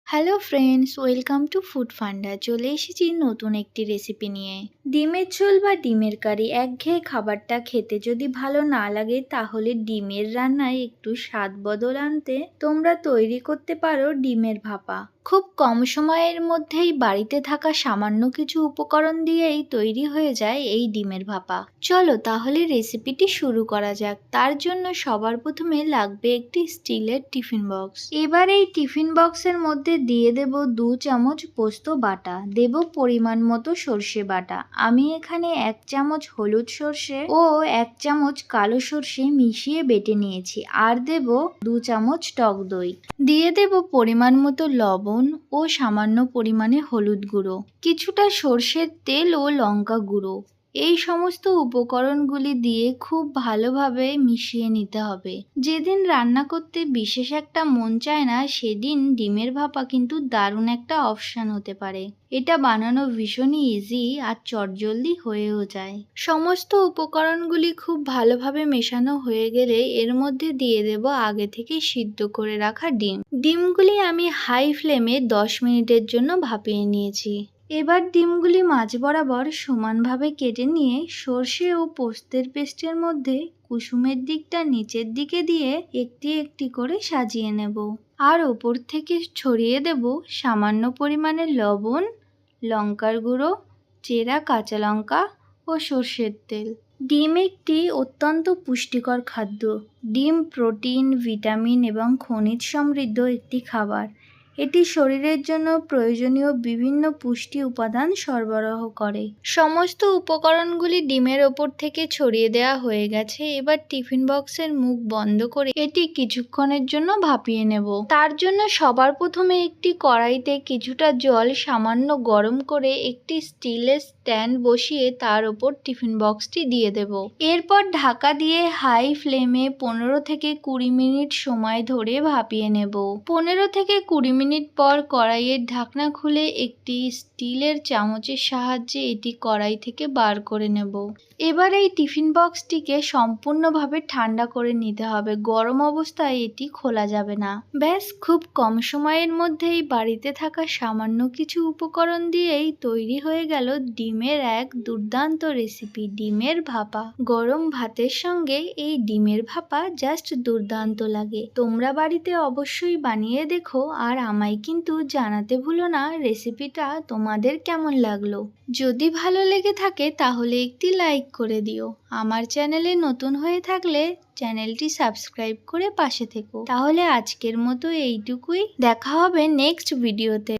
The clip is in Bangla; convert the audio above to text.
Hello friends, welcome to food funda. চলে এসেছি নতুন একটি রেসিপি নিয়ে। ডিমের ঝোল বা ডিমের কারি একঘেয়ে খাবারটা খেতে যদি ভালো না লাগে, তাহলে ডিমের রান্নায় একটু স্বাদ বদল আনতে তোমরা তৈরি করতে পারো ডিমের ভাপা। খুব কম সময়ের মধ্যেই বাড়িতে থাকা সামান্য কিছু উপকরণ দিয়েই তৈরি হয়ে যায় এই ডিমের ভাপা। চলো তাহলে রেসিপিটি শুরু করা যাক। তার জন্য সবার প্রথমে লাগবে একটি স্টিলের টিফিন বক্স। এবার এই টিফিন বক্সের মধ্যে দিয়ে দেব 2 চামচ পোস্ত বাটা, দেব পরিমাণ মতো সর্ষে বাটা। আমি এখানে 1 চামচ হলুদ সর্ষে ও 1 চামচ কালো সর্ষে মিশিয়ে বেটে নিয়েছি। আর দেব 2 চামচ টক দই। দিয়ে দেব পরিমাণ মতো লবণ ও সামান্য পরিমাণে হলুদ গুঁড়ো, কিছুটা সর্ষের তেল ও লঙ্কা গুঁড়ো। এই সমস্ত উপকরণগুলি দিয়ে খুব ভালোভাবে মিশিয়ে নিতে হবে। যেদিন রান্না করতে বিশেষ একটা মন চায় না, সেদিন ডিমের ভাপা কিন্তু দারুণ একটা অপশান হতে পারে। এটা বানানো ভীষণই ইজি আর চটজলদি হয়েও যায়। সমস্ত উপকরণগুলি খুব ভালোভাবে মেশানো হয়ে গেলে এর মধ্যে দিয়ে দেব আগে থেকে সিদ্ধ করে রাখা ডিম। ডিমগুলি আমি হাই ফ্লেমে 10 মিনিটের জন্য ভাপিয়ে নিয়েছি। এবার ডিমগুলি মাঝ বরাবর সমানভাবে কেটে নিয়ে সর্ষে ও পোস্তের পেস্টের মধ্যে কুসুমের দিকটা নিচের দিকে দিয়ে একটি একটি করে সাজিয়ে নেব। আর ওপর থেকে ছড়িয়ে দেব সামান্য পরিমাণে লবণ, লঙ্কার গুঁড়ো, চেরা কাঁচা লঙ্কা ও সর্ষের তেল। ডিম একটি অত্যন্ত পুষ্টিকর খাদ্য। ডিম প্রোটিন, ভিটামিন এবং খনিজ সমৃদ্ধ একটি খাবার। এটি শরীরের জন্য প্রয়োজনীয় বিভিন্ন পুষ্টি উপাদান সরবরাহ করে। সমস্ত উপকরণগুলি ডিমের ওপর থেকে ছড়িয়ে দেওয়া হয়ে গেছে। এবার টিফিন বক্সের মুখ বন্ধ করে এটি কিছুক্ষণের জন্য ভাপিয়ে নেব। তার জন্য সবার প্রথমে একটি কড়াইতে কিছুটা জল সামান্য গরম করে একটি স্টিলের স্ট্যান্ড বসিয়ে তার ওপর টিফিন বক্সটি দিয়ে দেব। এরপর ঢাকা দিয়ে হাই ফ্লেমে 15 থেকে 20 মিনিট সময় ধরে ভাপিয়ে নেব। 15 থেকে 20 মিনিট পর কড়াইয়ের ঢাকনা খুলে একটি স্টিলের চামচের সাহায্যে এটি কড়াই থেকে বার করে নেব। এবার এই টিফিন বক্সটিকে সম্পূর্ণভাবে ঠান্ডা করে নিতে হবে। গরম অবস্থায় এটি খোলা যাবে না। ব্যাস, খুব কম সময়ের মধ্যেই বাড়িতে থাকা সামান্য কিছু উপকরণ দিয়েই তৈরি হয়ে গেল ডিমের এক দুর্দান্ত রেসিপি, ডিমের ভাপা। গরম ভাতের সঙ্গে এই ডিমের ভাপা জাস্ট দুর্দান্ত লাগে। তোমরা বাড়িতে অবশ্যই বানিয়ে দেখো আর আমায় কিন্তু জানাতে ভুলো না রেসিপিটা তোমাদের কেমন লাগলো। যদি ভালো লেগে থাকে তাহলে একটি লাইক করে দিও। আমার চ্যানেলে নতুন হয়ে থাকলে চ্যানেলটি সাবস্ক্রাইব করে পাশে থেকো। তাহলে আজকের মতো এইটুকুই, দেখা হবে নেক্সট ভিডিওতে।